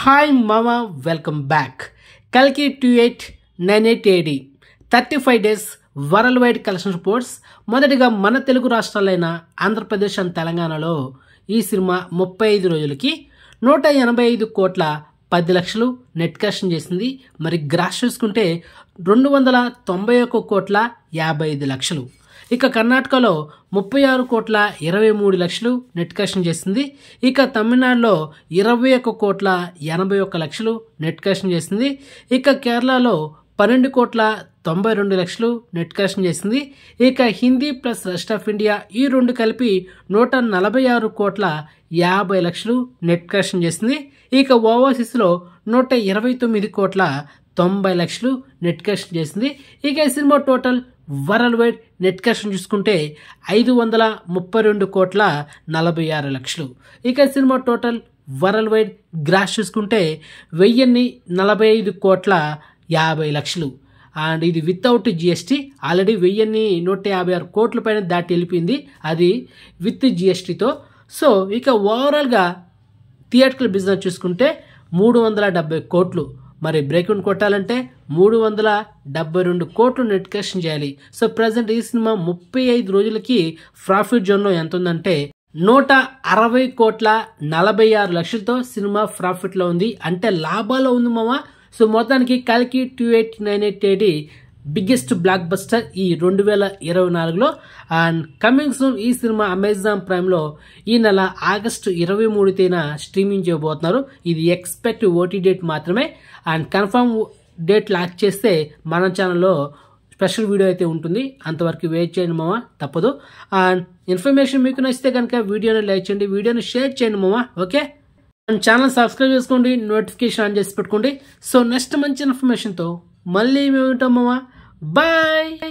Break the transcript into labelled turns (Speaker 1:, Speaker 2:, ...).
Speaker 1: Hi మామా, welcome back. కల్కి 2898 AD 35 days world wide collection reports. మొదటిగా మన తెలుగు రాష్ట్రాలైన ఆంధ్రప్రదేశ్ అండ్ తెలంగాణలో ఈ సినిమా 35 రోజులకి 185 కోట్ల 10 లక్షలు నెట్ కలెక్షన్ చేసింది. మరి గ్రాస్ చూసుకుంటే 291 కోట్ల 55 లక్షలు. ఇక కర్ణాటకలో 36 కోట్ల 23 లక్షలు నెట్ కలెక్షన్ చేసింది. ఇక తమిళనాడులో 21 కోట్ల 81 లక్షలు నెట్ కలెక్షన్ చేసింది. ఇక కేరళలో 12 కోట్ల 92 లక్షలు నెట్ కలెక్షన్ చేసింది. ఇక Hindi plus rest of India ఈ రెండు కలిపి 146 కోట్ల 50 లక్షలు నెట్ కలెక్షన్ చేసింది. ఇక ఓవర్సీస్లో 129 కోట్ల 90 లక్షలు నెట్ కలెక్షన్ చేసింది. ఇక ఈ సినిమా total worldwide net collection చూసుకుంటే 532 కోట్ల 46 లక్షలు. ఇక సినిమా టోటల్ వరల్డ్ వైడ్ గ్రాస్ చూసుకుంటే 1045 కోట్ల 50 లక్షలు. అండ్ ఇది వితౌట్ జిఎస్టీ. ఆల్రెడీ 1156 కోట్ల పైన దాటి వెళ్ళిపోయింది, అది విత్ జిఎస్టీతో. సో ఇక ఓవరాల్గా థియేటర్కల్ బిజినెస్ చూసుకుంటే 370 కోట్లు. మరి బ్రేక్అవుట్ కొట్టాలంటే 372 కోట్లు నెట్ కలెక్షన్ చేయాలి. సో ప్రజెంట్ ఈ సినిమా 35 రోజులకి ప్రాఫిట్ జోన్లో ఎంత ఉందంటే 160 కోట్ల 46 లక్షలతో సినిమా ప్రాఫిట్లో ఉంది, అంటే లాభాల్లో ఉంది మామ. సో మొత్తానికి కల్కి 2898 AD బిగ్గెస్ట్ బ్లాక్ బస్టర్ ఈ 2024లో. అండ్ కమింగ్ సూన్ ఈ సినిమా అమెజాన్ ప్రైమ్లో ఈ నెల ఆగస్టు 23 తేదీన స్ట్రీమింగ్ చేయబోతున్నారు. ఇది ఎక్స్పెక్ట్ ఓటీ డేట్ మాత్రమే. అండ్ కన్ఫర్మ్ డేట్ లాక్ చేస్తే మన ఛానల్లో స్పెషల్ వీడియో అయితే ఉంటుంది. అంతవరకు వెయిట్ చేయండి మామ, తప్పదు. అండ్ ఇన్ఫర్మేషన్ మీకు నచ్చితే కనుక వీడియోని లైక్ చేయండి, వీడియోని షేర్ చేయండి మామ. ఓకే, అండ్ ఛానల్ సబ్స్క్రైబ్ చేసుకోండి, నోటిఫికేషన్ ఆన్ చేసి పెట్టుకోండి. సో నెక్స్ట్ మంచి ఇన్ఫర్మేషన్తో మళ్ళీ మేము ఉంటాం మామ. బాయ్.